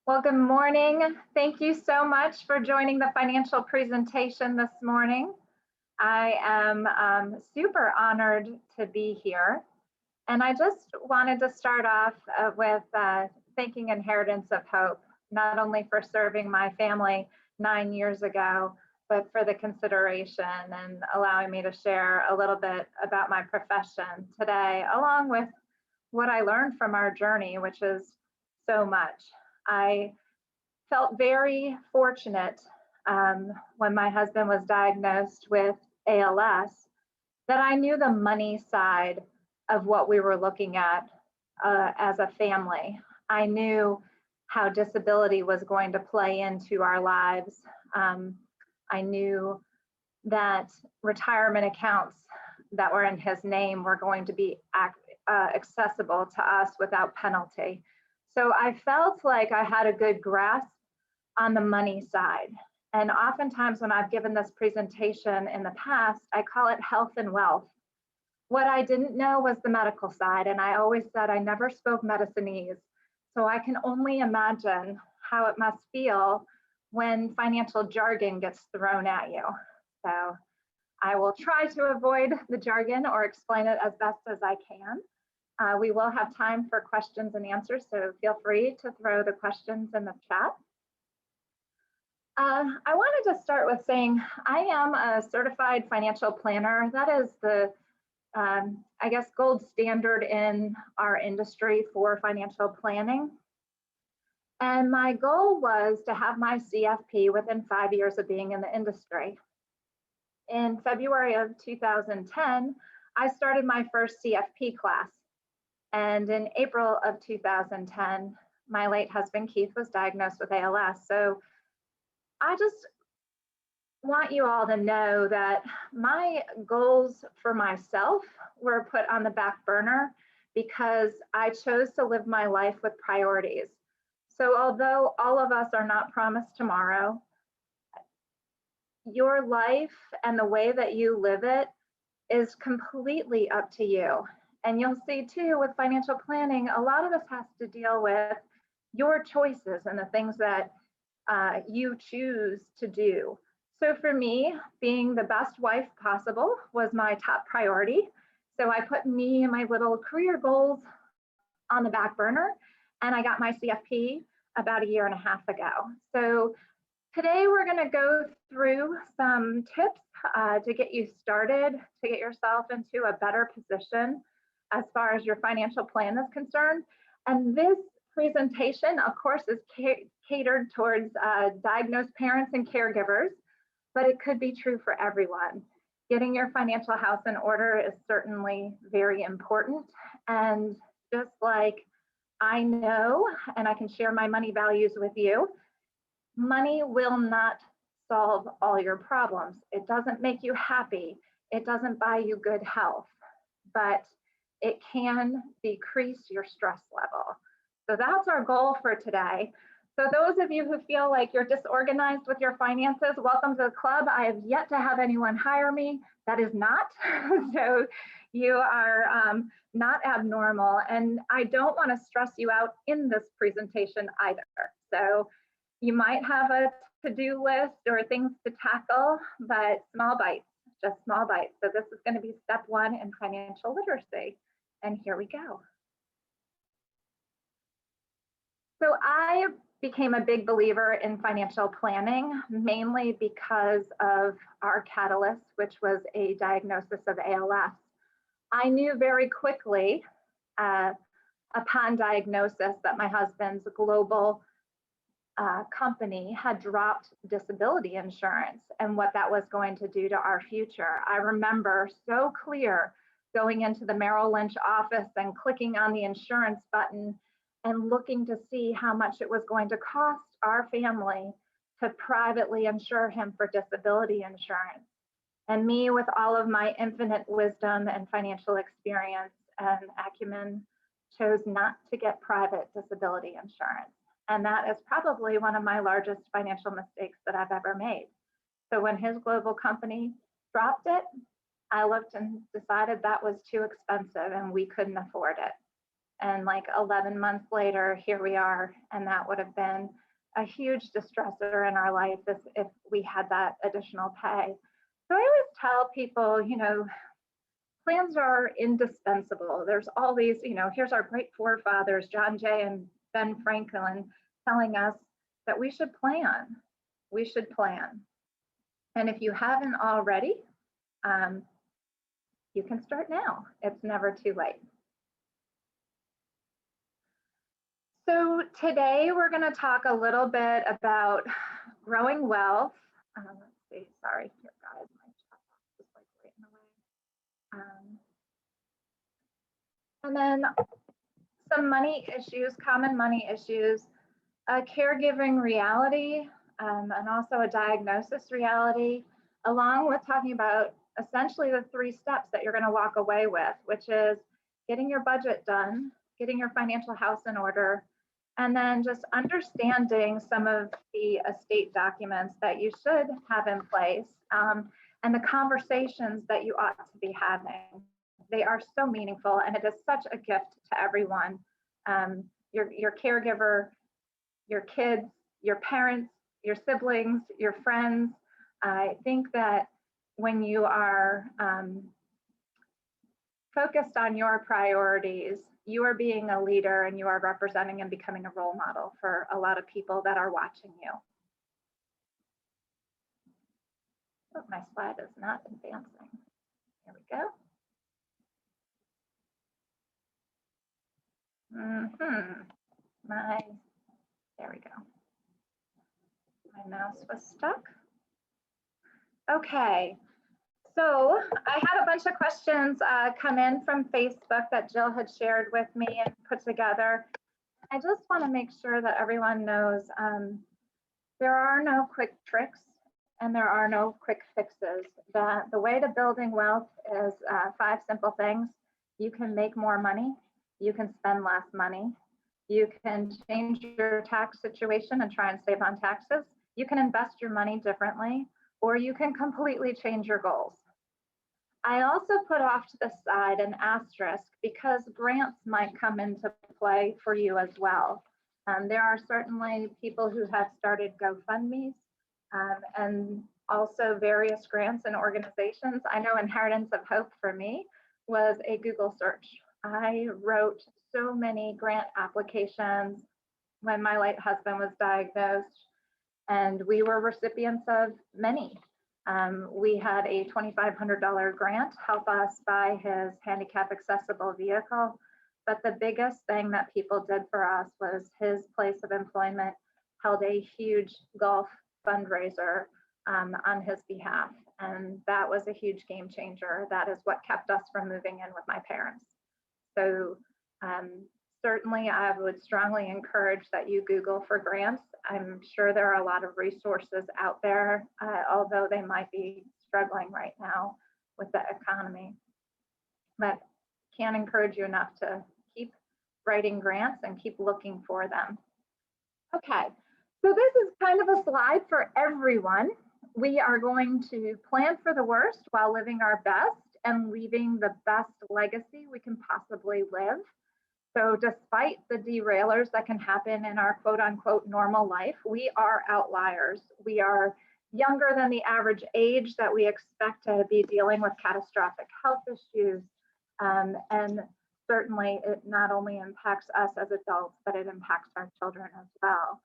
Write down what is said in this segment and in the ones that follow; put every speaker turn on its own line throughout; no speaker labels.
Well, good morning. Thank you so much for joining the financial presentation this morning. I am super honored to be here. And I just wanted to start off with thanking Inheritance of Hope, not only for serving my family 9 years ago, but for the consideration and allowing me to share a little bit about my profession today, along with what I learned from our journey, which is so much. I felt very fortunate when my husband was diagnosed with ALS that I knew the money side of what we were looking at as a family. I knew how disability was going to play into our lives. I knew that retirement accounts that were in his name were going to be accessible to us without penalty. So I felt like I had a good grasp on the money side. And oftentimes when I've given this presentation in the past, I call it health and wealth. What I didn't know was the medical side. And I always said I never spoke Medicinese. So I can only imagine how it must feel when financial jargon gets thrown at you. So I will try to avoid the jargon or explain it as best as I can. We will have time for questions and answers, so feel free to throw the questions in the chat. I wanted to start with saying I am a certified financial planner. That is the, I guess, gold standard in our industry for financial planning. And my goal was to have my CFP within 5 years of being in the industry. In February of 2010, I started my first CFP class. And in April of 2010, my late husband, Keith, was diagnosed with ALS. So I just want you all to know that my goals for myself were put on the back burner because I chose to live my life with priorities. So although all of us are not promised tomorrow, your life and the way that you live it is completely up to you. And you'll see too with financial planning, a lot of this has to deal with your choices and the things that you choose to do. So for me, being the best wife possible was my top priority. So I put me and my little career goals on the back burner, and I got my CFP about 1.5 years ago. So today we're going to go through some tips to get you started, to get yourself into a better position as far as your financial plan is concerned. And this presentation, of course, is catered towards diagnosed parents and caregivers, but it could be true for everyone. Getting your financial house in order is certainly very important. And just like I know, and I can share my money values with you, money will not solve all your problems. It doesn't make you happy. It doesn't buy you good health, but it can decrease your stress level. So that's our goal for today. So those of you who feel like you're disorganized with your finances, welcome to the club. I have yet to have anyone hire me. That is not. So you are not abnormal. And I don't want to stress you out in this presentation either. So you might have a to-do list or things to tackle, but small bites, just small bites. So this is going to be step 1 in financial literacy. And here we go. So I became a big believer in financial planning, mainly because of our catalyst, which was a diagnosis of ALS. I knew very quickly upon diagnosis that my husband's global company had dropped disability insurance and what that was going to do to our future. I remember so clear going into the Merrill Lynch office and clicking on the insurance button and looking to see how much it was going to cost our family to privately insure him for disability insurance. And me, with all of my infinite wisdom and financial experience and acumen, chose not to get private disability insurance. And that is probably one of my largest financial mistakes that I've ever made. So when his global company dropped it, I looked and decided that was too expensive and we couldn't afford it. And like 11 months later, here we are. And that would have been a huge distressor in our life if we had that additional pay. So I always tell people, you know, plans are indispensable. There's all these, you know, here's our great forefathers, John Jay and Ben Franklin, telling us that we should plan. We should plan. And if you haven't already, you can start now. It's never too late. So today we're going to talk a little bit about growing wealth. Let's see, sorry, here guys, my chat box is like right in the way. And then some money issues, common money issues, a caregiving reality, and also a diagnosis reality, along with talking about essentially the 3 steps that you're going to walk away with, which is getting your budget done, getting your financial house in order, and then just understanding some of the estate documents that you should have in place, and the conversations that you ought to be having. They are so meaningful, and it is such a gift to everyone. Your caregiver, your kids, your parents, your siblings, your friends. I think that when you are focused on your priorities, you are being a leader and you are representing and becoming a role model for a lot of people that are watching you. Oh, my slide is not advancing. Here we go. There we go. My mouse was stuck. Okay, so I had a bunch of questions come in from Facebook that Jill had shared with me and put together. I just want to make sure that everyone knows there are no quick tricks and there are no quick fixes. The way to building wealth is 5 simple things. You can make more money. You can spend less money. You can change your tax situation and try and save on taxes. You can invest your money differently, or you can completely change your goals. I also put off to the side an asterisk because grants might come into play for you as well. There are certainly people who have started GoFundMes and also various grants and organizations. I know Inheritance of Hope for me was a Google search. I wrote so many grant applications when my late husband was diagnosed, and we were recipients of many. We had a $2,500 grant help us buy his handicap accessible vehicle, but the biggest thing that people did for us was his place of employment held a huge golf fundraiser on his behalf, and that was a huge game changer. That is what kept us from moving in with my parents. So certainly I would strongly encourage that you Google for grants. I'm sure there are a lot of resources out there, although they might be struggling right now with the economy. But can't encourage you enough to keep writing grants and keep looking for them. Okay, so this is kind of a slide for everyone. We are going to plan for the worst while living our best and leaving the best legacy we can possibly live. So despite the derailers that can happen in our quote unquote normal life, we are outliers. We are younger than the average age that we expect to be dealing with catastrophic health issues. And certainly it not only impacts us as adults, but it impacts our children as well.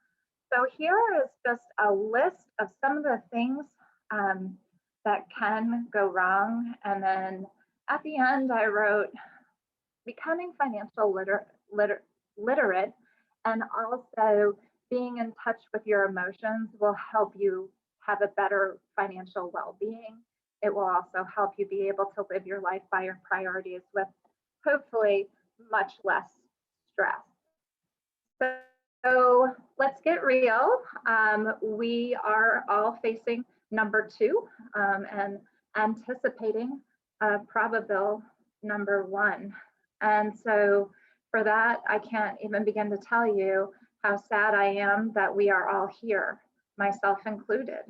So here is just a list of some of the things that can go wrong. And then at the end, I wrote, becoming financial literate and also being in touch with your emotions will help you have a better financial well-being. It will also help you be able to live your life by your priorities with hopefully much less stress. So let's get real. We are all facing number 2 and anticipating probable number 1. And so for that, I can't even begin to tell you how sad I am that we are all here, myself included.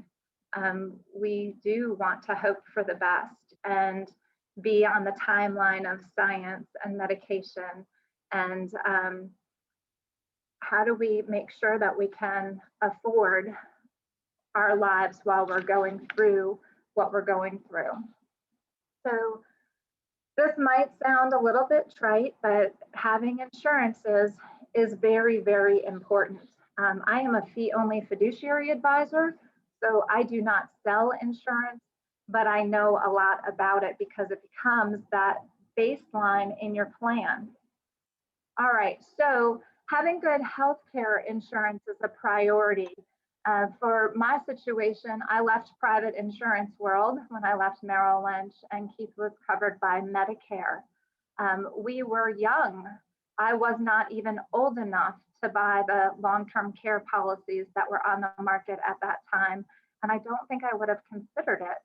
We do want to hope for the best and be on the timeline of science and medication And how do we make sure that we can afford our lives while we're going through what we're going through? So this might sound a little bit trite, but having insurances is very, very important. I am a fee-only fiduciary advisor, so I do not sell insurance, but I know a lot about it because it becomes that baseline in your plan. All right, so having good healthcare insurance is a priority. For my situation, I left private insurance world when I left Merrill Lynch, and Keith was covered by Medicare. We were young. I was not even old enough to buy the long-term care policies that were on the market at that time, and I don't think I would have considered it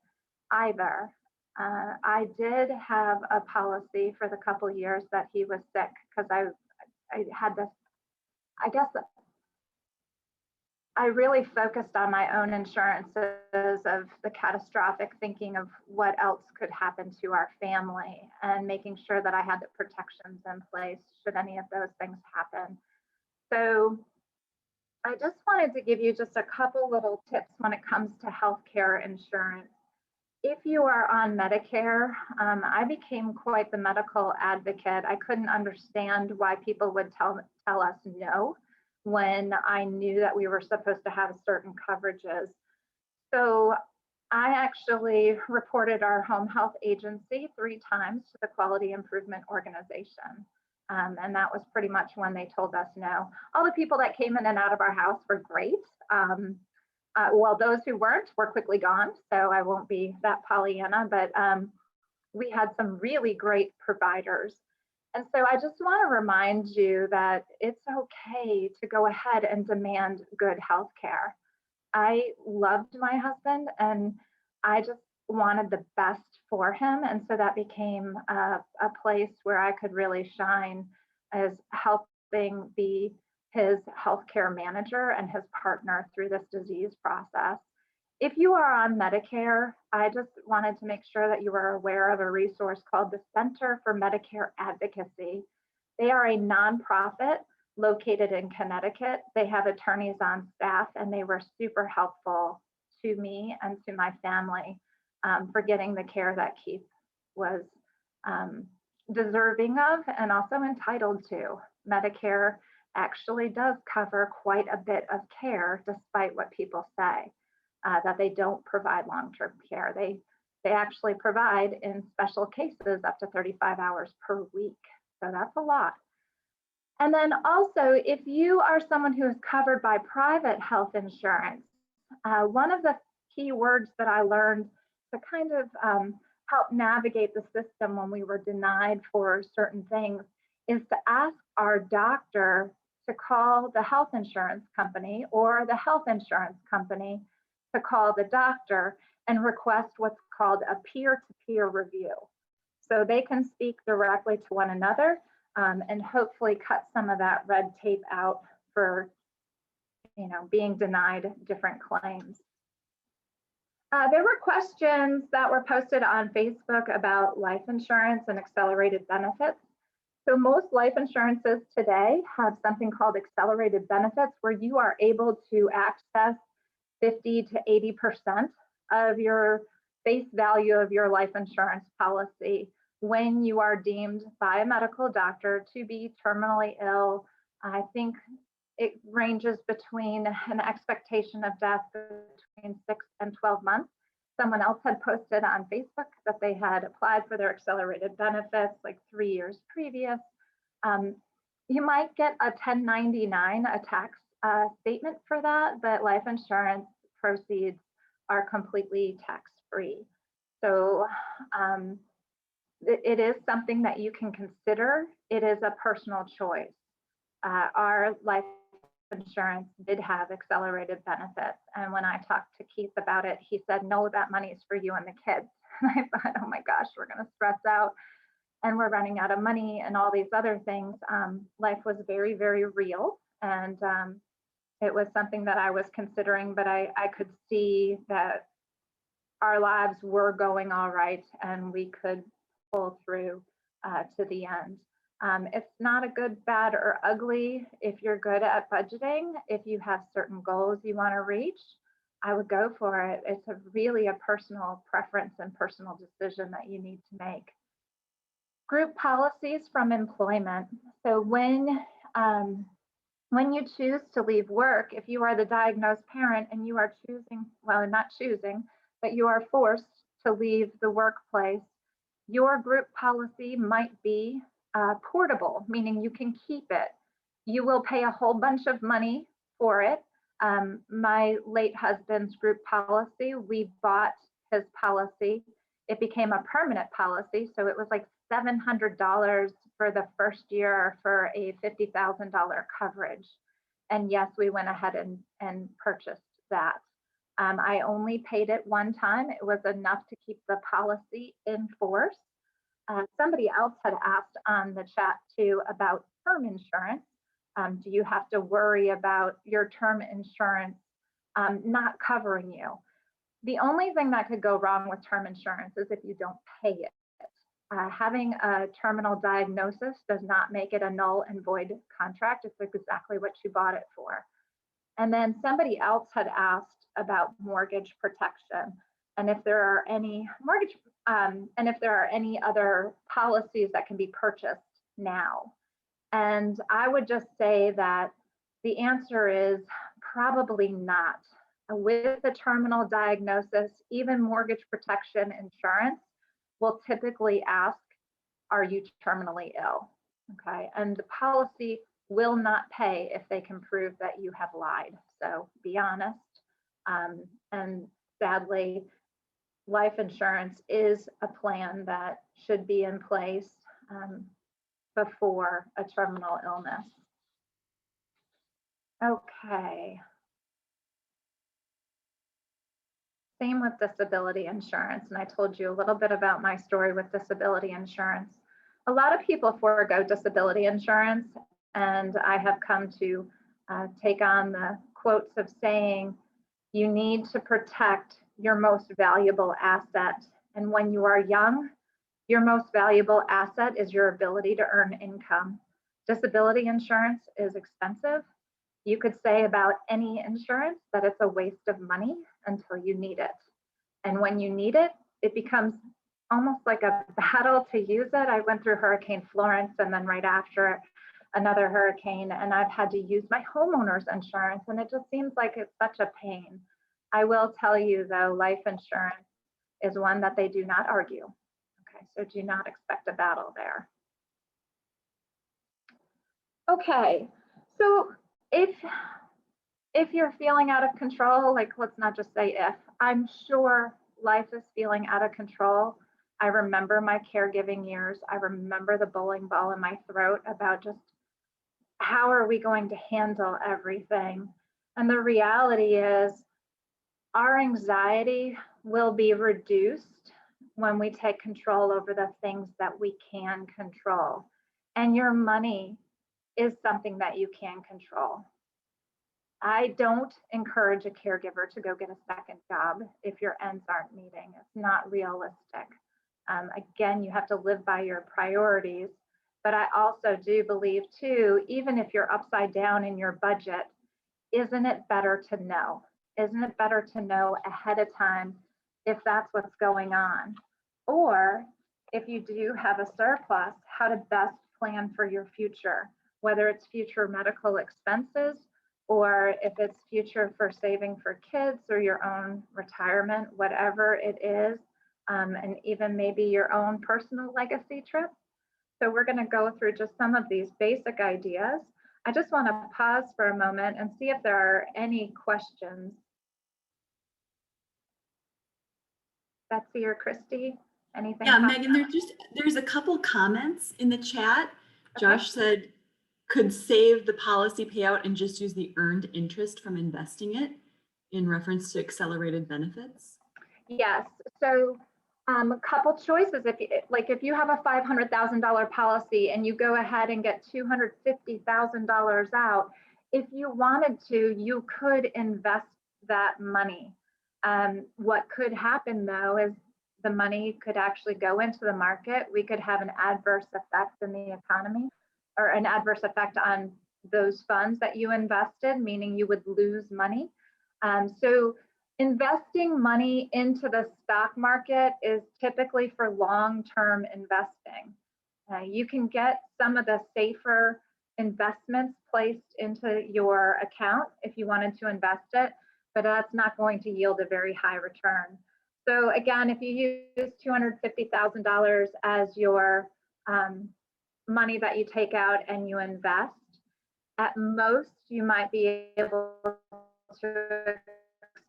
either. I did have a policy for the couple years that he was sick because I had this, I guess I really focused on my own insurances of the catastrophic thinking of what else could happen to our family and making sure that I had the protections in place should any of those things happen. So I just wanted to give you just a couple little tips when it comes to healthcare insurance. If you are on Medicare, I became quite the medical advocate. I couldn't understand why people would tell us no when I knew that we were supposed to have certain coverages. So I actually reported our home health agency 3 times to the Quality Improvement Organization. And that was pretty much when they told us no. All the people that came in and out of our house were great. Well, those who weren't were quickly gone, so I won't be that Pollyanna, but we had some really great providers. And so I just want to remind you that it's okay to go ahead and demand good health care. I loved my husband and I just wanted the best for him. And so that became a place where I could really shine as helping be his healthcare manager and his partner through this disease process. If you are on Medicare, I just wanted to make sure that you are aware of a resource called the Center for Medicare Advocacy. They are a nonprofit located in Connecticut. They have attorneys on staff, and they were super helpful to me and to my family for getting the care that Keith was deserving of and also entitled to. Medicare actually does cover quite a bit of care, despite what people say. That they don't provide long-term care. They actually provide, in special cases, up to 35 hours per week. So that's a lot. And then also, if you are someone who is covered by private health insurance, one of the key words that I learned to kind of help navigate the system when we were denied for certain things is to ask our doctor to call the health insurance company or the health insurance company to call the doctor and request what's called a peer-to-peer review. So they can speak directly to one another and hopefully cut some of that red tape out for being denied different claims. There were questions that were posted on Facebook about life insurance and accelerated benefits. So most life insurances today have something called accelerated benefits where you are able to access 50 to 80% of your face value of your life insurance policy when you are deemed by a medical doctor to be terminally ill. I think it ranges between an expectation of death between 6 and 12 months. Someone else had posted on Facebook that they had applied for their accelerated benefits like 3 years previous. You might get a 1099, a tax statement for that, but life insurance proceeds are completely tax-free. So it is something that you can consider. It is a personal choice. Our life insurance did have accelerated benefits. And when I talked to Keith about it, he said, no, that money is for you and the kids. And I thought, oh my gosh, we're going to stress out and we're running out of money and all these other things. Life was very, very real. And it was something that I was considering, but I could see that our lives were going all right and we could pull through to the end. It's not a good, bad, or ugly if you're good at budgeting. If you have certain goals you want to reach, I would go for it. It's really a personal preference and personal decision that you need to make. Group policies from employment. So when you choose to leave work, if you are the diagnosed parent and you are choosing, well, not choosing, but you are forced to leave the workplace, your group policy might be portable, meaning you can keep it. You will pay a whole bunch of money for it. My late husband's group policy, we bought his policy. It became a permanent policy, so it was like $700 for the first year for a $50,000 coverage. And yes, we went ahead and purchased that. I only paid it one time. It was enough to keep the policy in force. Somebody else had asked on the chat too about term insurance. Do you have to worry about your term insurance not covering you? The only thing that could go wrong with term insurance is if you don't pay it. Having a terminal diagnosis does not make it a null and void contract. It's exactly what you bought it for. And then somebody else had asked about mortgage protection and if there are any mortgage and if there are any other policies that can be purchased now. And I would just say that the answer is probably not. With a terminal diagnosis, even mortgage protection insurance will typically ask, are you terminally ill? Okay, and the policy will not pay if they can prove that you have lied. So be honest. And sadly, life insurance is a plan that should be in place before a terminal illness. Okay. Same with disability insurance. And I told you a little bit about my story with disability insurance. A lot of people forego disability insurance, and I have come to take on the quotes of saying, you need to protect your most valuable asset. And when you are young, your most valuable asset is your ability to earn income. Disability insurance is expensive. You could say about any insurance that it's a waste of money until you need it. And when you need it, it becomes almost like a battle to use it. I went through Hurricane Florence and then right after another hurricane, and I've had to use my homeowner's insurance, and it just seems like it's such a pain. I will tell you though, life insurance is one that they do not argue. Okay, so do not expect a battle there. Okay, so if you're feeling out of control, like let's not just say if, I'm sure life is feeling out of control. I remember my caregiving years. I remember the bowling ball in my throat about just how are we going to handle everything? And the reality is our anxiety will be reduced when we take control over the things that we can control. And your money is something that you can control. I don't encourage a caregiver to go get a second job if your ends aren't meeting. It's not realistic. Again, you have to live by your priorities, but I also do believe too, even if you're upside down in your budget, isn't it better to know? Isn't it better to know ahead of time if that's what's going on? Or if you do have a surplus, how to best plan for your future, whether it's future medical expenses, or if it's future for saving for kids or your own retirement, whatever it is, and even maybe your own personal legacy trip. So we're going to go through just some of these basic ideas. I just want to pause for a moment and see if there are any questions. Betsy or Christy, anything?
Yeah, Megan, there's a couple comments in the chat. Okay. Josh said, could save the policy payout and just use the earned interest from investing it in reference to accelerated benefits?
Yes, so a couple choices. If you have a $500,000 policy and you go ahead and get $250,000 out, if you wanted to, you could invest that money. What could happen though is the money could actually go into the market. We could have an adverse effect in the economy. or an adverse effect on those funds that you invested, meaning you would lose money. So investing money into the stock market is typically for long-term investing. You can get some of the safer investments placed into your account if you wanted to invest it, but that's not going to yield a very high return. So again, if you use $250,000 as your money that you take out and you invest, at most you might be able to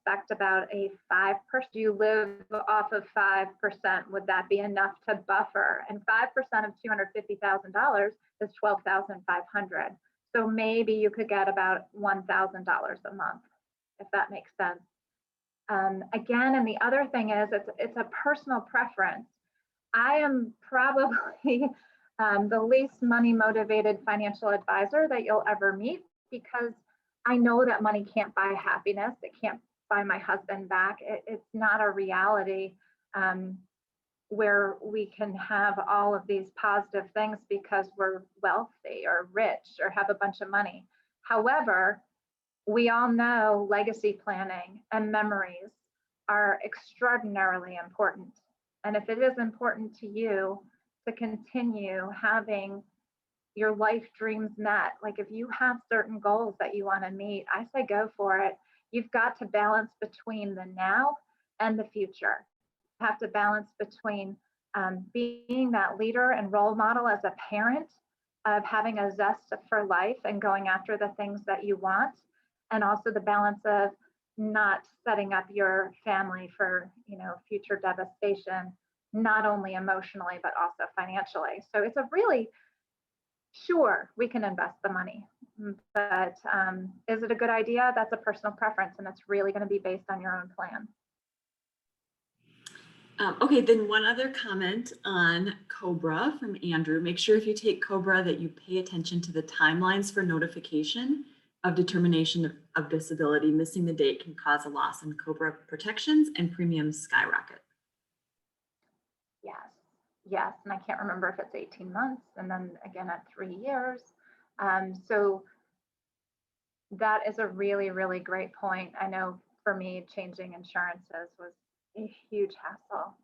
expect about a 5%. You live off of 5%. Would that be enough to buffer? And 5% of $250,000 is $12,500. So maybe you could get about $1,000 a month, if that makes sense. Again, and the other thing is, it's a personal preference. I am probably the least money motivated financial advisor that you'll ever meet, because I know that money can't buy happiness. It can't buy my husband back. It's not a reality where we can have all of these positive things because we're wealthy or rich or have a bunch of money. However, we all know legacy planning and memories are extraordinarily important. And if it is important to you to continue having your life dreams met, like if you have certain goals that you want to meet, I say go for it. You've got to balance between the now and the future. You have to balance between being that leader and role model as a parent, of having a zest for life and going after the things that you want, and also the balance of not setting up your family for, future devastation, not only emotionally, but also financially. So it's a really, sure, we can invest the money, but is it a good idea? That's a personal preference, and it's really going to be based on your own plan.
Okay, then one other comment on COBRA from Andrew. Make sure if you take COBRA that you pay attention to the timelines for notification of determination of disability. Missing the date can cause a loss in COBRA protections and premiums skyrocket.
Yes, and I can't remember if it's 18 months and then again at 3 years. So that is a really, really great point. I know for me, changing insurances was a huge hassle.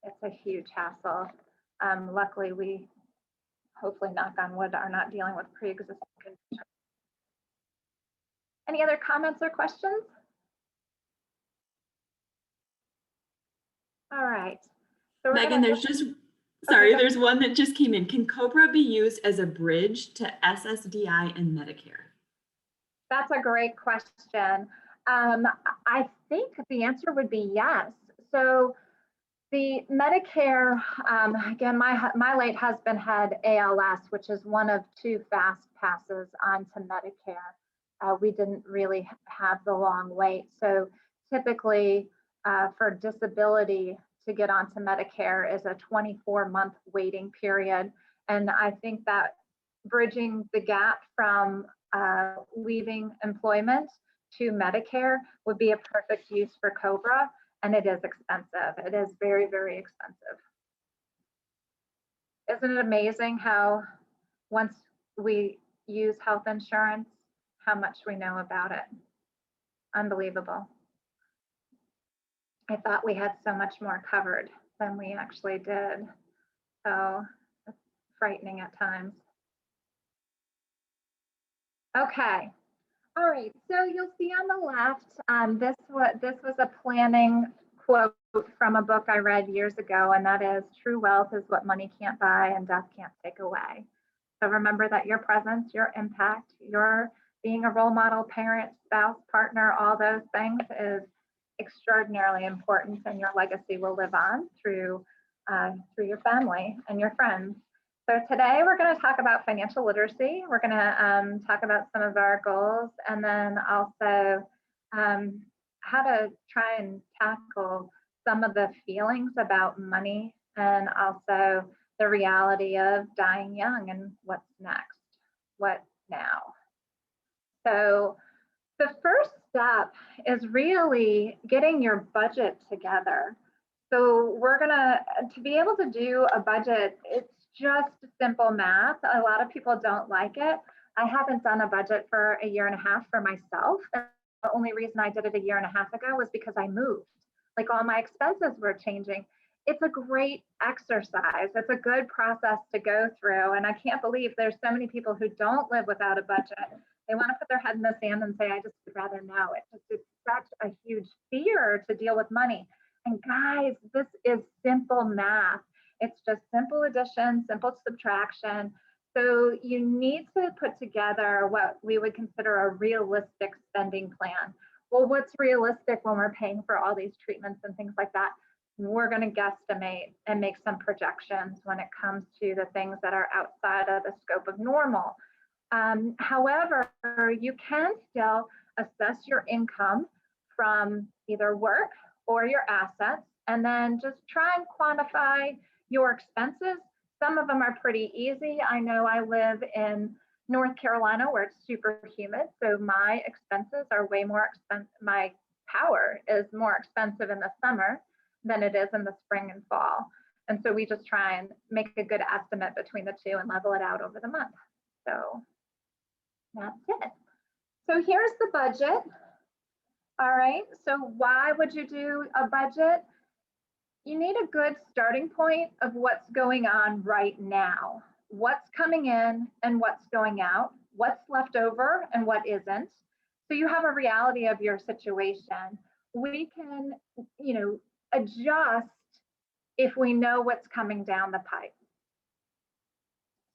It's a huge hassle. Luckily, we, hopefully knock on wood, are not dealing with pre-existing conditions. Any other comments or questions? All right. So
Megan, there's there's one that just came in. Can COBRA be used as a bridge to SSDI and Medicare?
That's a great question. I think the answer would be yes. So the Medicare, again, my late husband had ALS, which is one of 2 fast passes onto Medicare. We didn't really have the long wait. So typically for disability to get onto Medicare is a 24-month waiting period. And I think that bridging the gap from leaving employment to Medicare would be a perfect use for COBRA, and it is expensive. It is very, very expensive. Isn't it amazing how once we use health insurance, how much we know about it? Unbelievable. I thought we had so much more covered than we actually did. So it's frightening at times. Okay. All right. So you'll see on the left, this was a planning quote from a book I read years ago, and that is, true wealth is what money can't buy and death can't take away. So remember that your presence, your impact, your being a role model, parent, spouse, partner, all those things is extraordinarily important, and your legacy will live on through your family and your friends. So today we're going to talk about financial literacy. We're going to talk about some of our goals, and then also how to try and tackle some of the feelings about money, and also the reality of dying young and what's next, what now. So the first step is really getting your budget together. So we're to be able to do a budget, it's just simple math. A lot of people don't like it. I haven't done a budget for a year and a half for myself. And the only reason I did it a year and a half ago was because I moved. Like all my expenses were changing. It's a great exercise. It's a good process to go through. And I can't believe there's so many people who don't live without a budget. They want to put their head in the sand and say, I just would rather know. It's such a huge fear to deal with money. And guys, this is simple math. It's just simple addition, simple subtraction. So you need to put together what we would consider a realistic spending plan. Well, what's realistic when we're paying for all these treatments and things like that? We're going to guesstimate and make some projections when it comes to the things that are outside of the scope of normal. However, you can still assess your income from either work or your assets, and then just try and quantify your expenses. Some of them are pretty easy. I know I live in North Carolina where it's super humid, so my expenses are way more expensive. My power is more expensive in the summer than it is in the spring and fall. And so we just try and make a good estimate between the two and level it out over the month. So that's it. So here's the budget. All right, so why would you do a budget? You need a good starting point of what's going on right now. What's coming in and what's going out, what's left over and what isn't. So you have a reality of your situation. We can, adjust if we know what's coming down the pipe.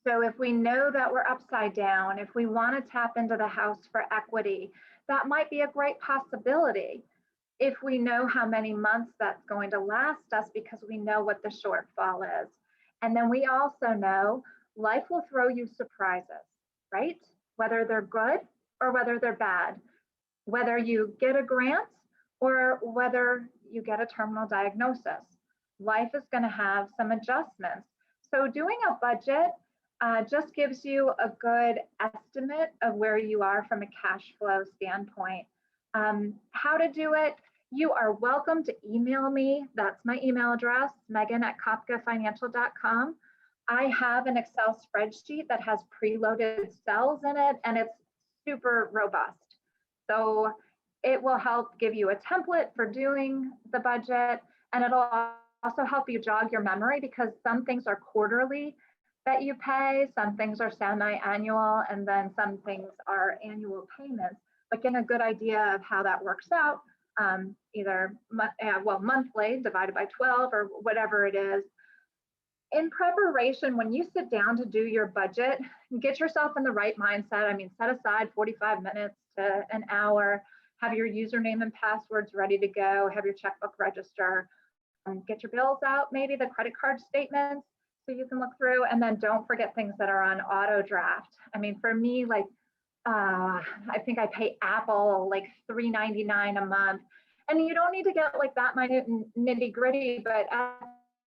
So if we know that we're upside down, if we want to tap into the house for equity, that might be a great possibility. If we know how many months that's going to last us because we know what the shortfall is. And then we also know life will throw you surprises, right? Whether they're good or whether they're bad, whether you get a grant or whether you get a terminal diagnosis. Life is going to have some adjustments. So doing a budget just gives you a good estimate of where you are from a cash flow standpoint. How to do it? You are welcome to email me. That's my email address, megan@kopkafinancial.com. I have an Excel spreadsheet that has preloaded cells in it, and it's super robust. So it will help give you a template for doing the budget, and it'll also help you jog your memory because some things are quarterly that you pay, some things are semi-annual, and then some things are annual payments. But getting a good idea of how that works out, either monthly divided by 12 or whatever it is. In preparation, when you sit down to do your budget, get yourself in the right mindset. I mean, set aside 45 minutes to an hour, have your username and passwords ready to go, have your checkbook register, get your bills out, maybe the credit card statements so you can look through, and then don't forget things that are on auto draft. I mean, for me, like, I think I pay Apple like $3.99 a month. And you don't need to get like that minute and nitty gritty, but at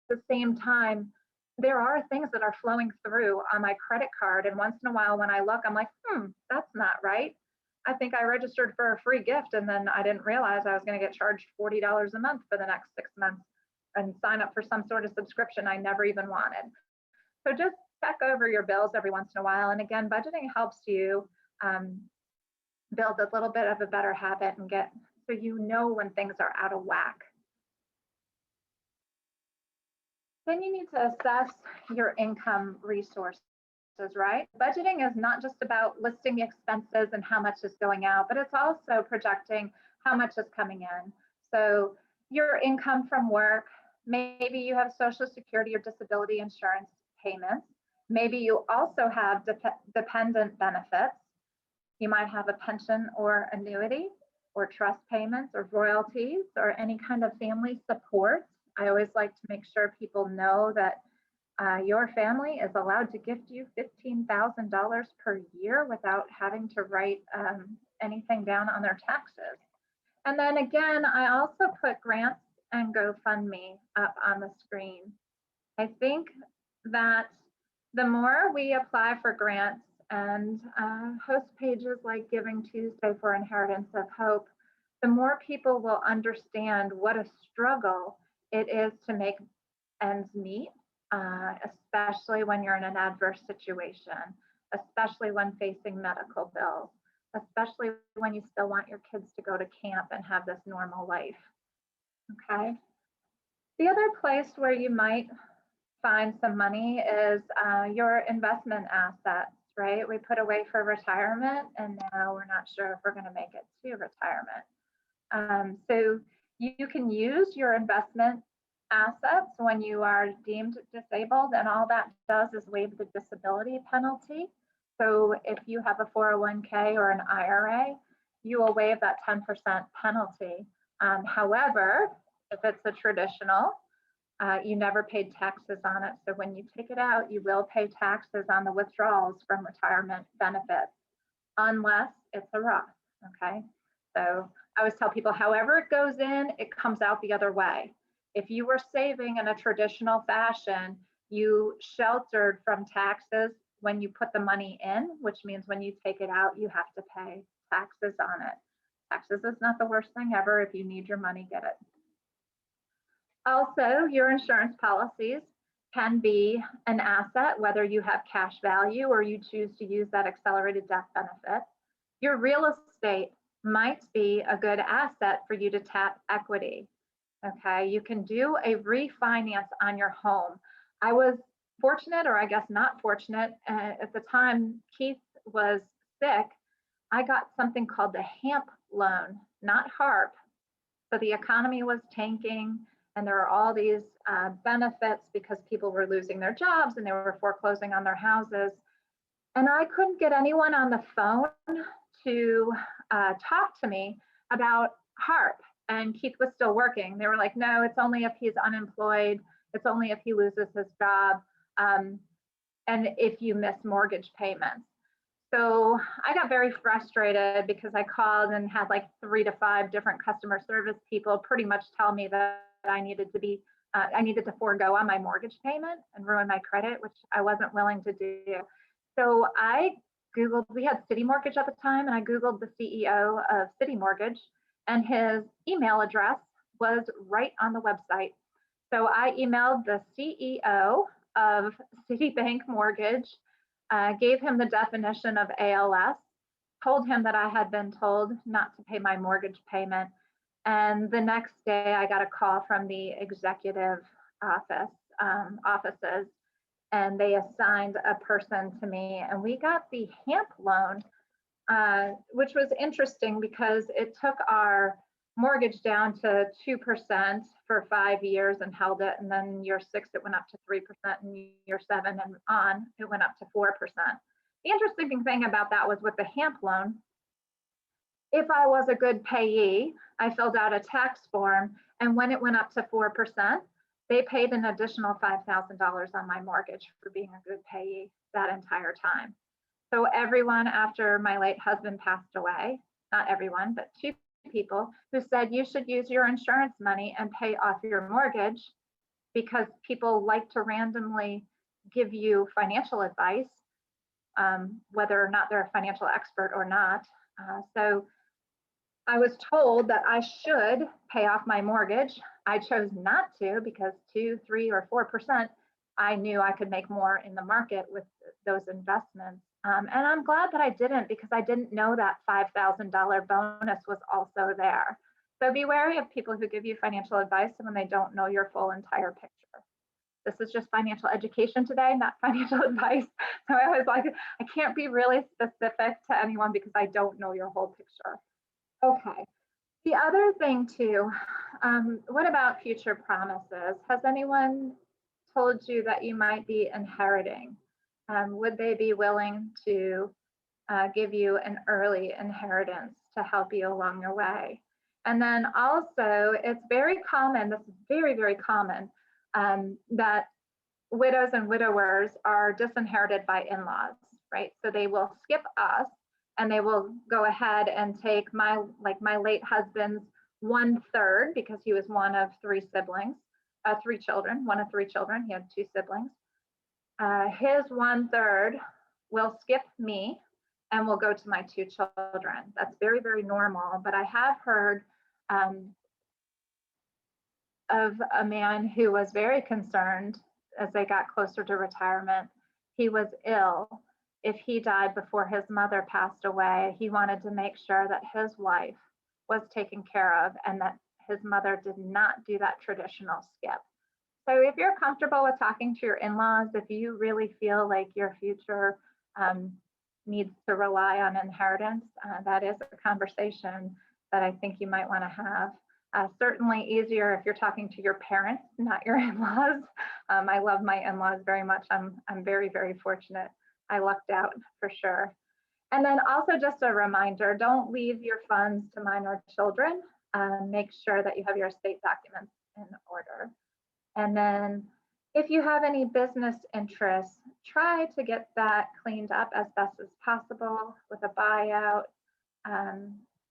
the same time, there are things that are flowing through on my credit card. And once in a while when I look, I'm like, that's not right. I think I registered for a free gift and then I didn't realize I was going to get charged $40 a month for the next 6 months and sign up for some sort of subscription I never even wanted. So just check over your bills every once in a while. And again, budgeting helps you build a little bit of a better habit and get so you know when things are out of whack. Then you need to assess your income resources, right? Budgeting is not just about listing the expenses and how much is going out, but it's also projecting how much is coming in. So your income from work, maybe you have Social Security or disability insurance payments. Maybe you also have dependent benefits. You might have a pension or annuity or trust payments or royalties or any kind of family support. I always like to make sure people know that your family is allowed to gift you $15,000 per year without having to write anything down on their taxes. And then again, I also put grants and GoFundMe up on the screen. I think that the more we apply for grants and host pages like Giving Tuesday for Inheritance of Hope, the more people will understand what a struggle it is to make ends meet especially when you're in an adverse situation, especially when facing medical bills, especially when you still want your kids to go to camp and have this normal life. Okay. The other place where you might find some money is your investment assets, right? We put away for retirement, and now we're not sure if we're going to make it to retirement. So you can use your investment assets when you are deemed disabled, and all that does is waive the disability penalty. So if you have a 401k or an IRA, you will waive that 10% penalty. However, if it's a traditional, you never paid taxes on it. So when you take it out, you will pay taxes on the withdrawals from retirement benefits, unless it's a Roth, okay? So I always tell people, however it goes in, it comes out the other way. If you were saving in a traditional fashion, you sheltered from taxes when you put the money in, which means when you take it out, you have to pay taxes on it. Taxes is not the worst thing ever. If you need your money, get it. Also, your insurance policies can be an asset, whether you have cash value or you choose to use that accelerated death benefit. Your real estate might be a good asset for you to tap equity. Okay, you can do a refinance on your home. I was fortunate, or I guess not fortunate, at the time Keith was sick, I got something called the HAMP loan, not HARP. So the economy was tanking, and there were all these benefits because people were losing their jobs and they were foreclosing on their houses. And I couldn't get anyone on the phone to talk to me about HARP. And Keith was still working. They were like, no, it's only if he's unemployed. It's only if he loses his job. And if you miss mortgage payments. So I got very frustrated because I called and had like 3 to 5 different customer service people pretty much tell me that I needed to forego on my mortgage payment and ruin my credit, which I wasn't willing to do. So I Googled, we had City Mortgage at the time, and I Googled the CEO of City Mortgage, and his email address was right on the website. So I emailed the CEO of Citibank Mortgage, gave him the definition of ALS, told him that I had been told not to pay my mortgage payment. And the next day I got a call from the executive offices, and they assigned a person to me, and we got the HAMP loan, which was interesting because it took our mortgage down to 2% for 5 years and held it. And then year 6, it went up to 3%, and year 7 and on, it went up to 4%. The interesting thing about that was with the HAMP loan, if I was a good payee, I filled out a tax form, and when it went up to 4%, they paid an additional $5,000 on my mortgage for being a good payee that entire time. So everyone after my late husband passed away, not everyone, but 2 people who said you should use your insurance money and pay off your mortgage, because people like to randomly give you financial advice, whether or not they're a financial expert or not. So I was told that I should pay off my mortgage. I chose not to because 2, 3, or 4%, I knew I could make more in the market with those investments. And I'm glad that I didn't, because I didn't know that $5,000 bonus was also there. So be wary of people who give you financial advice when they don't know your full entire picture. This is just financial education today, not financial advice. So I was like, I can't be really specific to anyone because I don't know your whole picture. Okay. The other thing too, what about future promises? Has anyone told you that you might be inheriting? Would they be willing to give you an early inheritance to help you along your way? And then also, it's very common, this is very, very common, that widows and widowers are disinherited by in-laws, right? So they will skip us, and they will go ahead and take my late husband's 1/3, because he was one of 3 siblings, 3 children, one of 3 children. He had 2 siblings. His 1/3 will skip me and will go to my 2 children. That's very, very normal. But I have heard of a man who was very concerned as they got closer to retirement, he was ill. If he died before his mother passed away, he wanted to make sure that his wife was taken care of and that his mother did not do that traditional skip. So if you're comfortable with talking to your in-laws, if you really feel like your future needs to rely on inheritance, that is a conversation that I think you might want to have. Certainly easier if you're talking to your parents, not your in-laws. I love my in-laws very much. I'm very, very fortunate. I lucked out for sure. And then also just a reminder, don't leave your funds to minor children. Make sure that you have your estate documents in order. And then if you have any business interests, try to get that cleaned up as best as possible with a buyout.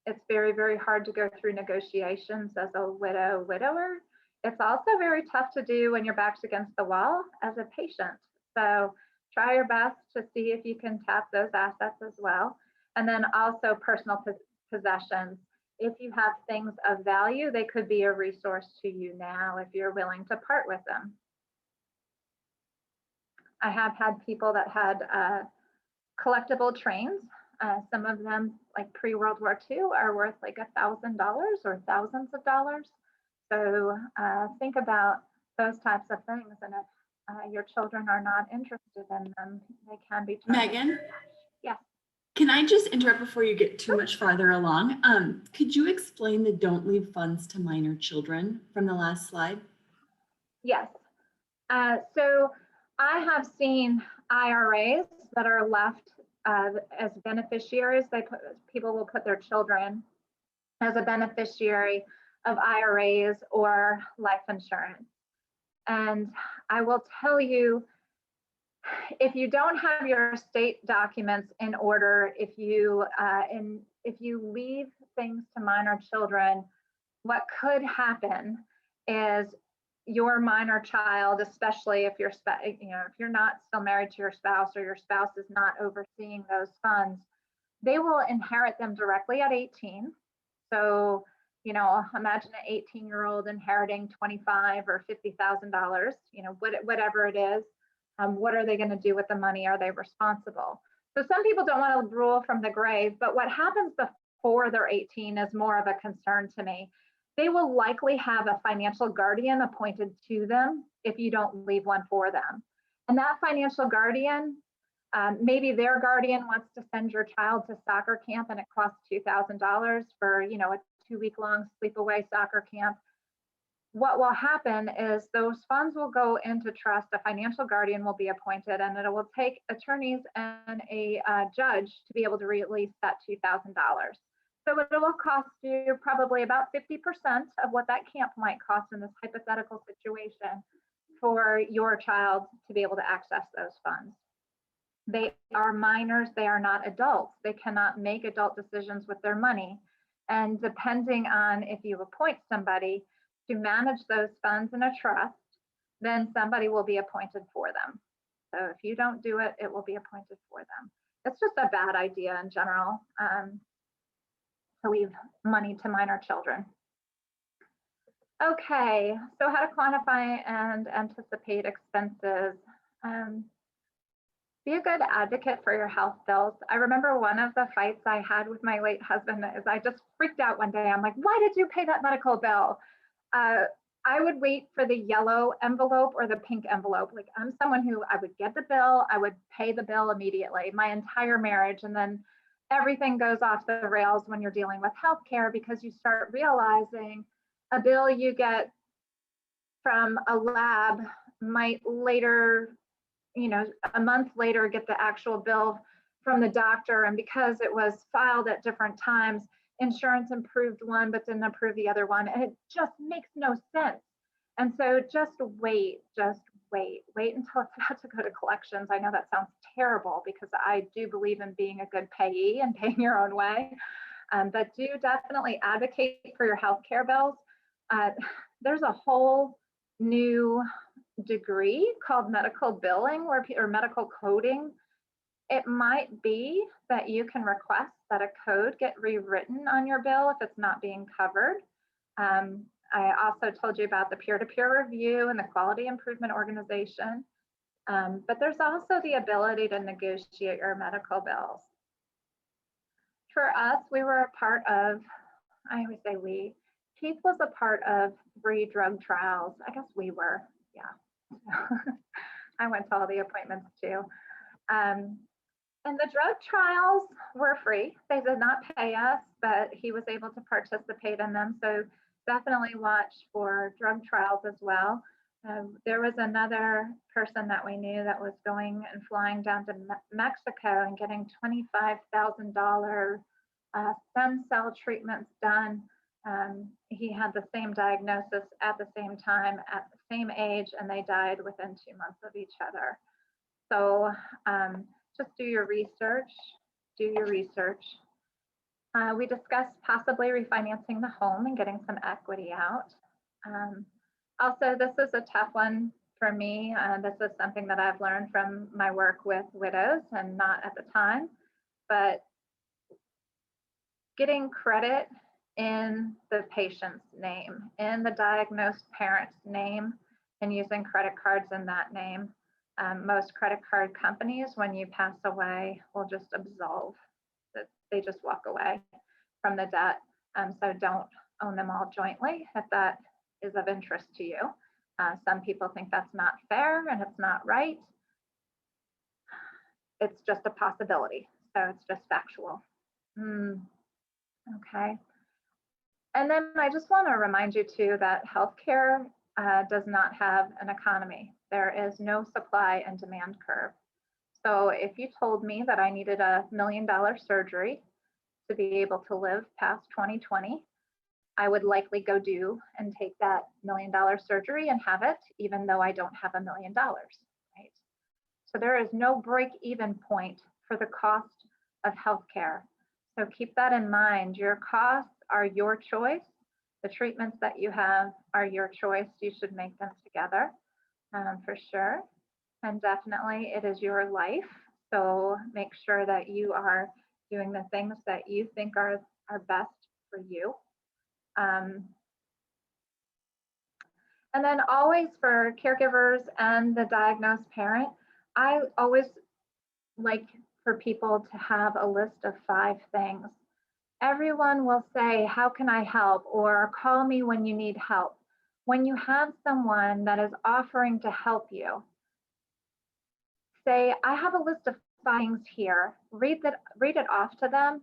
It's very, very hard to go through negotiations as a widower. It's also very tough to do when your back's against the wall as a patient. So try your best to see if you can tap those assets as well. And then also personal possessions. If you have things of value, they could be a resource to you now if you're willing to part with them. I have had people that had collectible trains. Some of them, like pre-World War II, are worth like $1,000 or thousands of dollars. So think about those types of things. And if your children are not interested in them, they can be turned.
Megan?
Yes.
Can I just interrupt before you get too much farther along? Could you explain the don't leave funds to minor children from the last slide?
Yes. So I have seen IRAs that are left as beneficiaries. People will put their children as a beneficiary of IRAs or life insurance. And I will tell you, if you don't have your estate documents in order, if you leave things to minor children, what could happen is your minor child, especially if you're if you're not still married to your spouse or your spouse is not overseeing those funds, they will inherit them directly at 18. So, imagine an 18-year-old inheriting $25,000 or $50,000, whatever it is. What are they going to do with the money? Are they responsible? So some people don't want to rule from the grave, but what happens before they're 18 is more of a concern to me. They will likely have a financial guardian appointed to them if you don't leave one for them. And that financial guardian, maybe their guardian wants to send your child to soccer camp and it costs $2,000 for, a 2-week-long sleepaway soccer camp. What will happen is those funds will go into trust, a financial guardian will be appointed, and it will take attorneys and a judge to be able to release that $2,000. So it will cost you probably about 50% of what that camp might cost in this hypothetical situation for your child to be able to access those funds. They are minors, they are not adults. They cannot make adult decisions with their money. And depending on if you appoint somebody to manage those funds in a trust, then somebody will be appointed for them. So if you don't do it, it will be appointed for them. It's just a bad idea in general to leave money to minor children. Okay, so how to quantify and anticipate expenses. Be a good advocate for your health bills. I remember one of the fights I had with my late husband is I just freaked out one day. I'm like, why did you pay that medical bill? I would wait for the yellow envelope or the pink envelope. Like, I'm someone who I would get the bill, I would pay the bill immediately, my entire marriage. And then everything goes off the rails when you're dealing with healthcare, because you start realizing a bill you get from a lab might later, a month later, get the actual bill from the doctor. And because it was filed at different times, insurance approved one but didn't approve the other one, and it just makes no sense. And so just wait until it's about to go to collections. I know that sounds terrible because I do believe in being a good payee and paying your own way, but do definitely advocate for your healthcare bills. There's a whole new degree called medical billing or medical coding. It might be that you can request that a code get rewritten on your bill if it's not being covered. I also told you about the peer-to-peer review and the quality improvement organization. But there's also the ability to negotiate your medical bills. For us, we were a part of, I always say we, Keith was a part of 3 drug trials. I guess we were, yeah. I went to all the appointments too. And the drug trials were free. They did not pay us, but he was able to participate in them. So definitely watch for drug trials as well. There was another person that we knew that was going and flying down to Mexico and getting $25,000 stem cell treatments done. He had the same diagnosis at the same time, at the same age, and they died within 2 months of each other. So just do your research, we discussed possibly refinancing the home and getting some equity out. Also, this is a tough one for me. This is something that I've learned from my work with widows and not at the time, but getting credit in the patient's name, in the diagnosed parent's name, and using credit cards in that name. Most credit card companies, when you pass away, will just absolve. They just walk away from the debt. So don't own them all jointly if that is of interest to you. Some people think that's not fair and it's not right. It's just a possibility. So it's just factual. Okay. And then I just want to remind you too that healthcare does not have an economy. There is no supply and demand curve. So if you told me that I needed a $1 million surgery to be able to live past 2020, I would likely go do and take that $1 million surgery and have it, even though I don't have $1 million, right? So there is no break-even point for the cost of healthcare. So keep that in mind. Your costs are your choice. The treatments that you have are your choice. You should make them together for sure. And definitely it is your life. So make sure that you are doing the things that you think are best for you. And then always for caregivers and the diagnosed parent, I always like for people to have a list of 5 things. Everyone will say, how can I help? Or call me when you need help. When you have someone that is offering to help you, say, I have a list of 5 things here. Read it off to them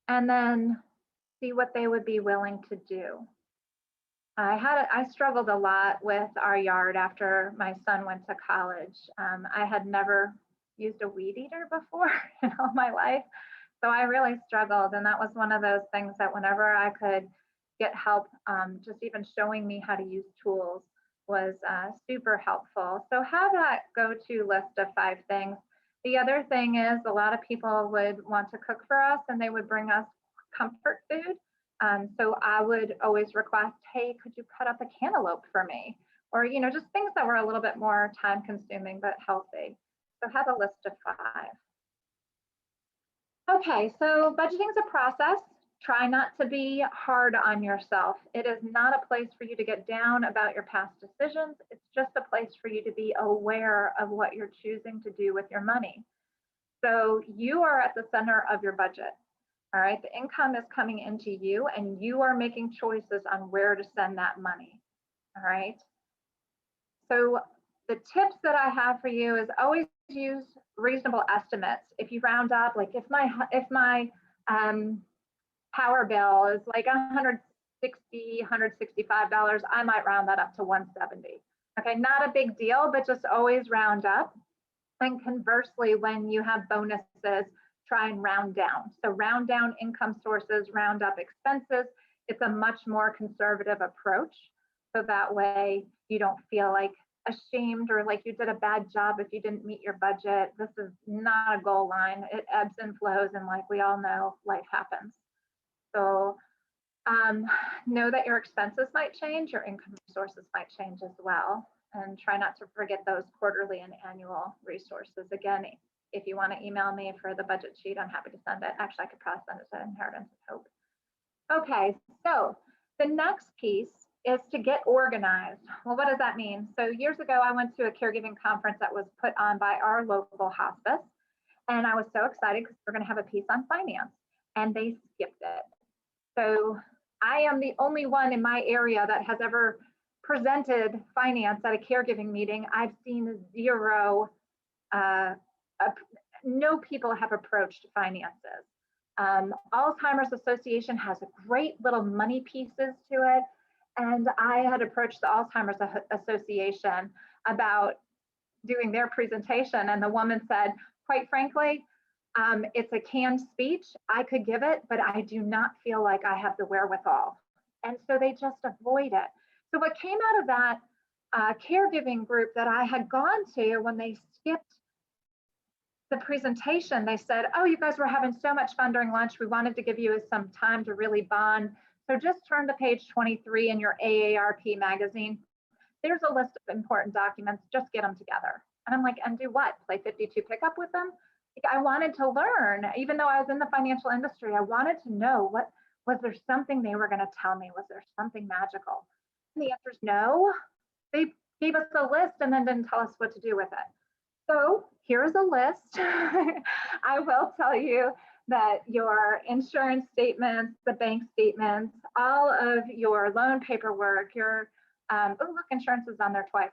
and then see what they would be willing to do. I struggled a lot with our yard after my son went to college. I had never used a weed eater before in all my life. So I really struggled. And that was one of those things that whenever I could get help, just even showing me how to use tools was super helpful. So have that go-to list of 5 things. The other thing is a lot of people would want to cook for us and they would bring us comfort food. So I would always request, hey, could you cut up a cantaloupe for me? Or, just things that were a little bit more time consuming, but healthy. So have a list of 5. Okay, so budgeting is a process. Try not to be hard on yourself. It is not a place for you to get down about your past decisions. It's just a place for you to be aware of what you're choosing to do with your money. So you are at the center of your budget. All right, the income is coming into you and you are making choices on where to send that money. All right. So the tips that I have for you is always use reasonable estimates. If you round up, like if my power bill is like $160, $165, I might round that up to $170. Okay, not a big deal, but just always round up. And conversely, when you have bonuses, try and round down. So round down income sources, round up expenses. It's a much more conservative approach. So that way you don't feel like ashamed or like you did a bad job if you didn't meet your budget. This is not a goal line. It ebbs and flows, and like we all know, life happens. So know that your expenses might change, your income sources might change as well. And try not to forget those quarterly and annual resources. Again, if you want to email me for the budget sheet, I'm happy to send it. Actually, I could probably send it to Inheritance of Hope. Okay, so the next piece is to get organized. Well, what does that mean? So years ago, I went to a caregiving conference that was put on by our local hospice. And I was so excited because we're going to have a piece on finance, and they skipped it. So I am the only one in my area that has ever presented finance at a caregiving meeting. I've seen zero, no people have approached finances. Alzheimer's Association has great little money pieces to it. And I had approached the Alzheimer's Association about doing their presentation. And the woman said, quite frankly, it's a canned speech. I could give it, but I do not feel like I have the wherewithal. And so they just avoid it. So what came out of that caregiving group that I had gone to, when they skipped the presentation, they said, oh, you guys were having so much fun during lunch. We wanted to give you some time to really bond. So just turn to page 23 in your AARP magazine. There's a list of important documents. Just get them together. And I'm like, and do what? Play 52 pickup with them? I wanted to learn, even though I was in the financial industry, I wanted to know, what was there something they were going to tell me? Was there something magical? And the answer is no. They gave us a list and then didn't tell us what to do with it. So here's a list. I will tell you that your insurance statements, the bank statements, all of your loan paperwork, your, oh look, insurance is on there twice,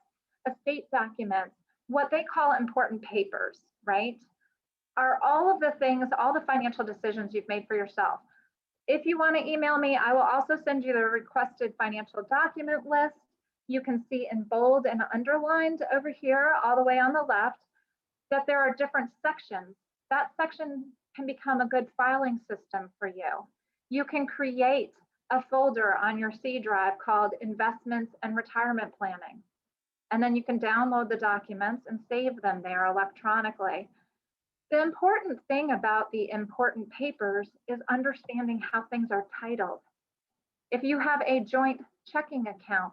estate documents, what they call important papers, right? Are all of the things, all the financial decisions you've made for yourself. If you want to email me, I will also send you the requested financial document list. You can see in bold and underlined over here, all the way on the left, that there are different sections. That section can become a good filing system for you. You can create a folder on your C drive called Investments and Retirement Planning. And then you can download the documents and save them there electronically. The important thing about the important papers is understanding how things are titled. If you have a joint checking account,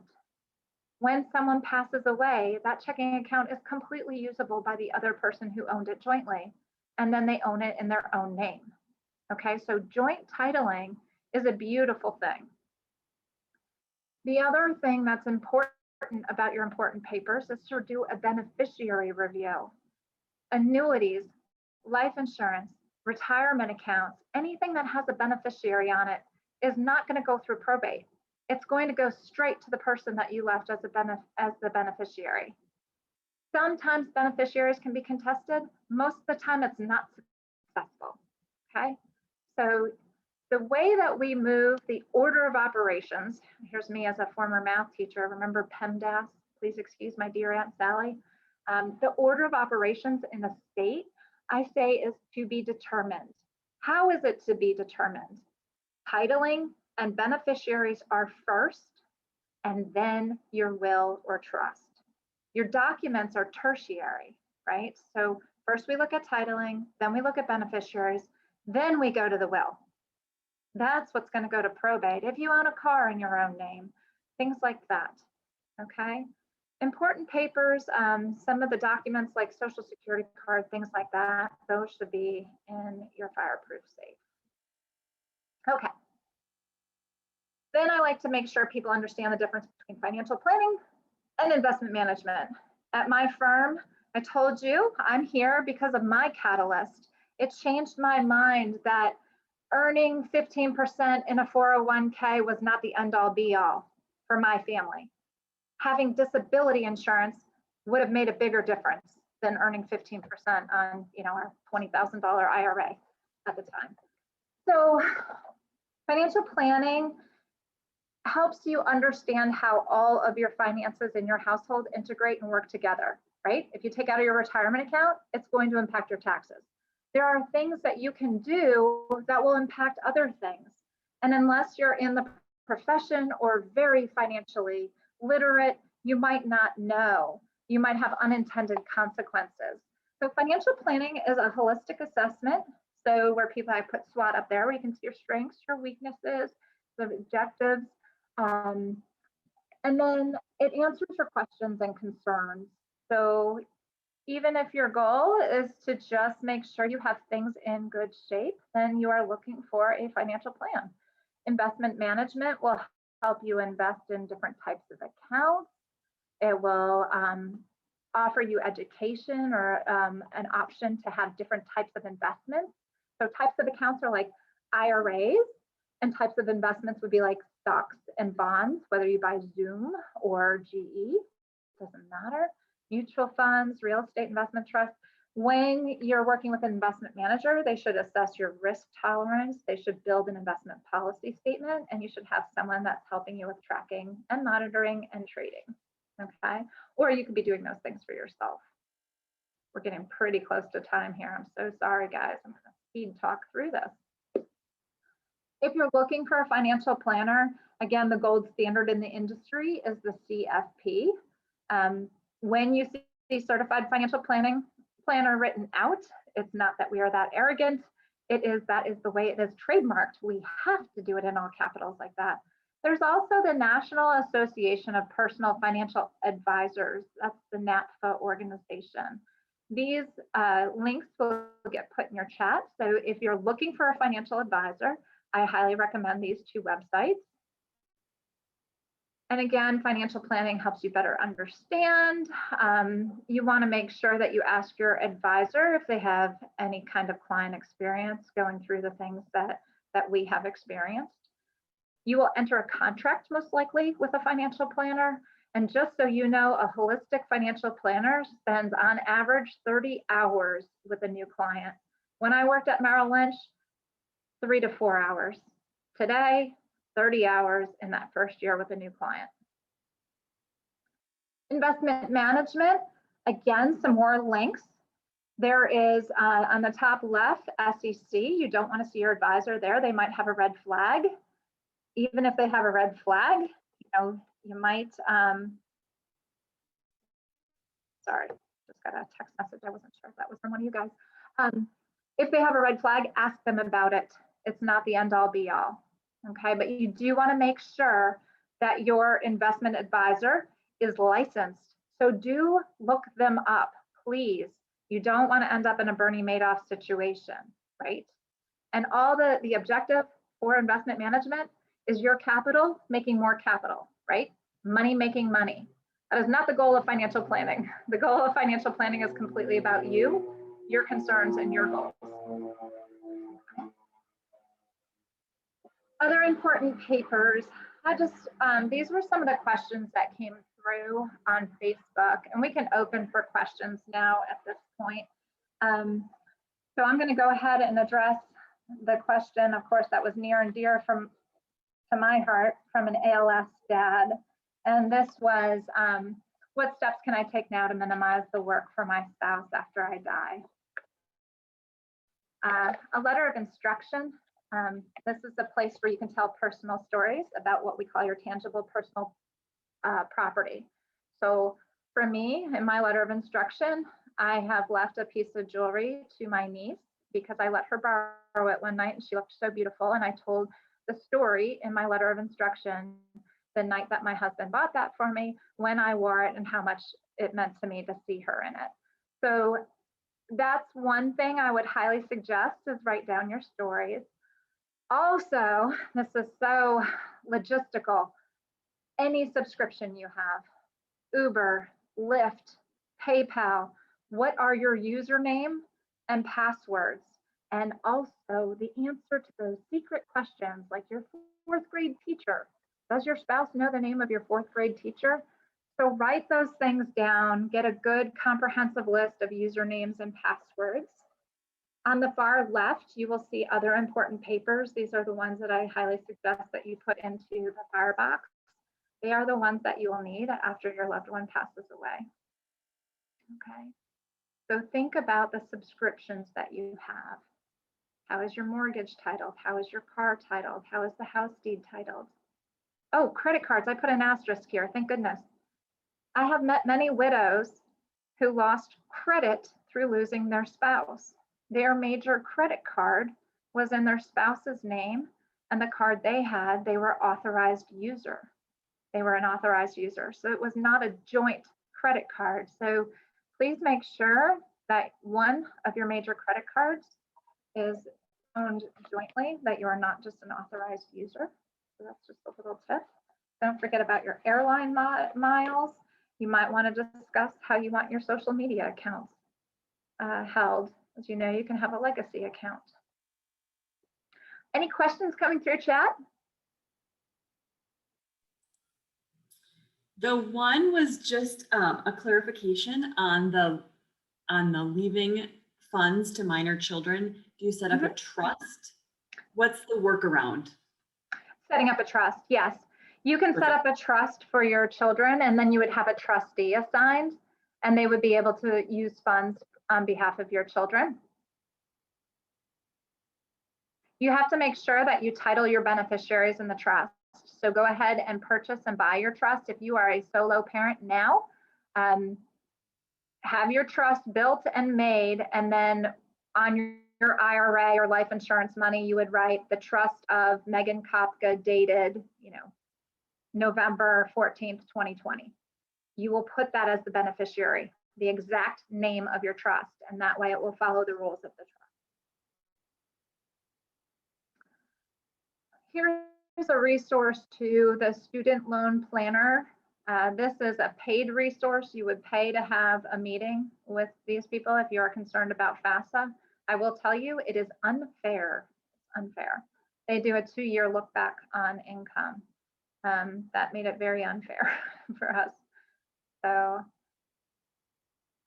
when someone passes away, that checking account is completely usable by the other person who owned it jointly, and then they own it in their own name. Okay, so joint titling is a beautiful thing. The other thing that's important about your important papers is to do a beneficiary review. Annuities, life insurance, retirement accounts, anything that has a beneficiary on it is not going to go through probate. It's going to go straight to the person that you left as the beneficiary. Sometimes beneficiaries can be contested. Most of the time it's not successful, okay? So the way that we move the order of operations, here's me as a former math teacher, remember PEMDAS? Please excuse my dear Aunt Sally. The order of operations in a state, I say, is to be determined. How is it to be determined? Titling and beneficiaries are first, and then your will or trust. Your documents are tertiary, right? So first we look at titling, then we look at beneficiaries, then we go to the will. That's what's going to go to probate. If you own a car in your own name, things like that, okay? Important papers, some of the documents like Social Security card, things like that, those should be in your fireproof safe. Okay. Then I like to make sure people understand the difference between financial planning and investment management. At my firm, I told you I'm here because of my catalyst. It changed my mind that earning 15% in a 401k was not the end all be all for my family. Having disability insurance would have made a bigger difference than earning 15% on, our $20,000 IRA at the time. So financial planning helps you understand how all of your finances in your household integrate and work together, right? If you take out of your retirement account, it's going to impact your taxes. There are things that you can do that will impact other things. And unless you're in the profession or very financially literate, you might not know. You might have unintended consequences. So financial planning is a holistic assessment. So where I put SWOT up there, where you can see your strengths, your weaknesses, the objectives, and then it answers your questions and concerns. So even if your goal is to just make sure you have things in good shape, then you are looking for a financial plan. Investment management will help you invest in different types of accounts. It will offer you education or an option to have different types of investments. So types of accounts are like IRAs, and types of investments would be like stocks and bonds, whether you buy Zoom or GE, doesn't matter. Mutual funds, real estate investment trusts. When you're working with an investment manager, they should assess your risk tolerance. They should build an investment policy statement, and you should have someone that's helping you with tracking and monitoring and trading. Okay, or you could be doing those things for yourself. We're getting pretty close to time here. I'm so sorry, guys. I'm going to speed talk through this. If you're looking for a financial planner, again, the gold standard in the industry is the CFP. When you see certified financial planner written out, it's not that we are that arrogant. It is that is the way it is trademarked. We have to do it in all capitals like that. There's also the National Association of Personal Financial Advisors. That's the NAPFA organization. These links will get put in your chat. So if you're looking for a financial advisor, I highly recommend these two websites. And again, financial planning helps you better understand. You want to make sure that you ask your advisor if they have any kind of client experience going through the things that we have experienced. You will enter a contract most likely with a financial planner. And just so you know, a holistic financial planner spends on average 30 hours with a new client. When I worked at Merrill Lynch, 3 to 4 hours. Today, 30 hours in that first year with a new client. Investment management, again, some more links. There is on the top left, SEC. You don't want to see your advisor there. They might have a red flag. Even if they have a red flag, you know, you might, sorry, just got a text message. I wasn't sure if that was from one of you guys. If they have a red flag, ask them about it. It's not the end all be all. Okay, but you do want to make sure that your investment advisor is licensed. So do look them up, please. You don't want to end up in a Bernie Madoff situation, right? And all the objective for investment management is your capital making more capital, right? Money making money. That is not the goal of financial planning. The goal of financial planning is completely about you, your concerns, and your goals. Other important papers. These were some of the questions that came through on Facebook, and we can open for questions now at this point. So I'm going to go ahead and address the question, of course, that was near and dear to my heart from an ALS dad. And this was, what steps can I take now to minimize the work for my spouse after I die? A letter of instruction. This is a place where you can tell personal stories about what we call your tangible personal property. So for me, in my letter of instruction, I have left a piece of jewelry to my niece because I let her borrow it one night and she looked so beautiful. And I told the story in my letter of instruction the night that my husband bought that for me, when I wore it, and how much it meant to me to see her in it. So that's one thing I would highly suggest, is write down your stories. Also, this is so logistical. Any subscription you have, Uber, Lyft, PayPal, what are your username and passwords? And also the answer to those secret questions, like your fourth grade teacher. Does your spouse know the name of your fourth grade teacher? So write those things down, get a good comprehensive list of usernames and passwords. On the far left, you will see other important papers. These are the ones that I highly suggest that you put into the firebox. They are the ones that you will need after your loved one passes away. Okay, so think about the subscriptions that you have. How is your mortgage titled? How is your car titled? How is the house deed titled? Oh, credit cards, I put an asterisk here, thank goodness. I have met many widows who lost credit through losing their spouse. Their major credit card was in their spouse's name, and the card they had, they were authorized user. They were an authorized user, so it was not a joint credit card. So please make sure that one of your major credit cards is owned jointly, that you are not just an authorized user. So that's just a little tip. Don't forget about your airline miles. You might want to discuss how you want your social media accounts held. As you know, you can have a legacy account. Any questions coming through chat?
The one was just a clarification on the leaving funds to minor children. Do you set up a trust? What's the workaround?
Setting up a trust, yes. You can set up a trust for your children, and then you would have a trustee assigned, and they would be able to use funds on behalf of your children. You have to make sure that you title your beneficiaries in the trust. So go ahead and purchase and buy your trust. If you are a solo parent now, have your trust built and made, and then on your IRA or life insurance money, you would write the trust of Megan Kopka dated, November 14th, 2020. You will put that as the beneficiary, the exact name of your trust, and that way it will follow the rules of the trust. Here's a resource to the student loan planner. This is a paid resource. You would pay to have a meeting with these people if you are concerned about FAFSA. I will tell you, it is unfair. It's unfair. They do a 2-year look back on income. That made it very unfair for us. So,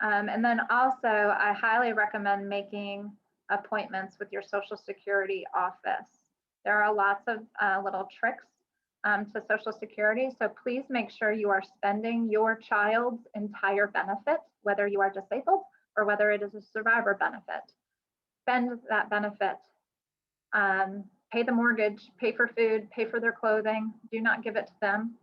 and then also, I highly recommend making appointments with your Social Security office. There are lots of little tricks to Social Security, so please make sure you are spending your child's entire benefit, whether you are disabled or whether it is a survivor benefit. Spend that benefit. Pay the mortgage, pay for food, pay for their clothing. Do not give it to them.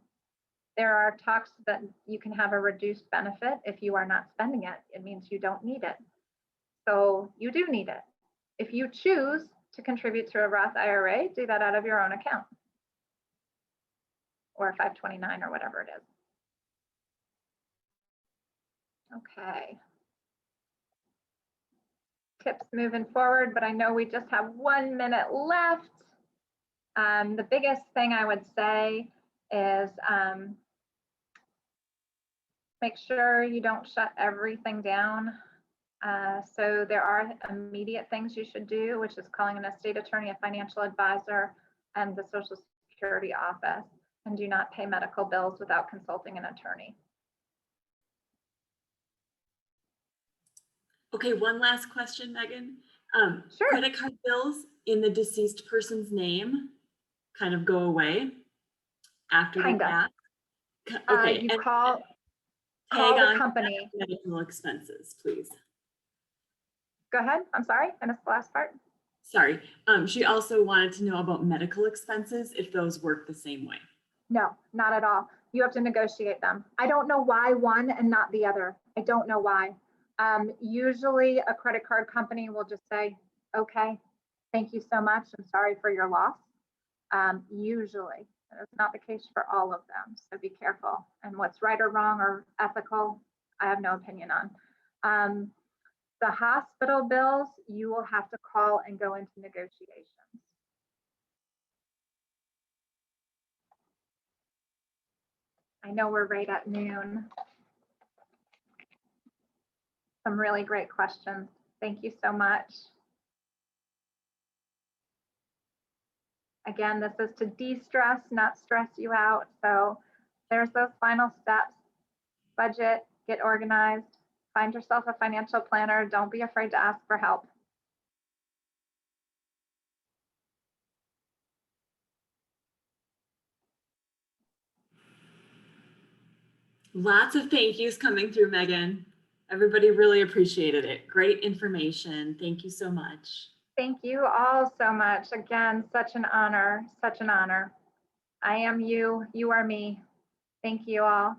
There are talks that you can have a reduced benefit if you are not spending it. It means you don't need it. So you do need it. If you choose to contribute to a Roth IRA, do that out of your own account or 529 or whatever it is. Okay. Tips moving forward, but I know we just have 1 minute left. The biggest thing I would say is make sure you don't shut everything down. So there are immediate things you should do, which is calling an estate attorney, a financial advisor, and the Social Security office, and do not pay medical bills without consulting an attorney.
Okay, one last question, Megan.
Sure.
Credit card bills in the deceased person's name kind of go away after they pass? Okay,
you
and
call
tag
the
on
company.
medical expenses, please.
Go ahead. I'm sorry, I missed the last part.
Sorry. She also wanted to know about medical expenses, if those work the same way.
No, not at all. You have to negotiate them. I don't know why one and not the other. I don't know why. Usually a credit card company will just say, okay, thank you so much. I'm sorry for your loss. Usually, it's not the case for all of them. So be careful. And what's right or wrong or ethical, I have no opinion on. The hospital bills, you will have to call and go into negotiations. I know we're right at noon. Some really great questions. Thank you so much. Again, this is to de-stress, not stress you out. So there's those final steps. Budget, get organized, find yourself a financial planner. Don't be afraid to ask for help.
Lots of thank yous coming through, Megan. Everybody really appreciated it. Great information. Thank you so much.
Thank you all so much. Again, such an honor, such an honor. I am you, you are me. Thank you all.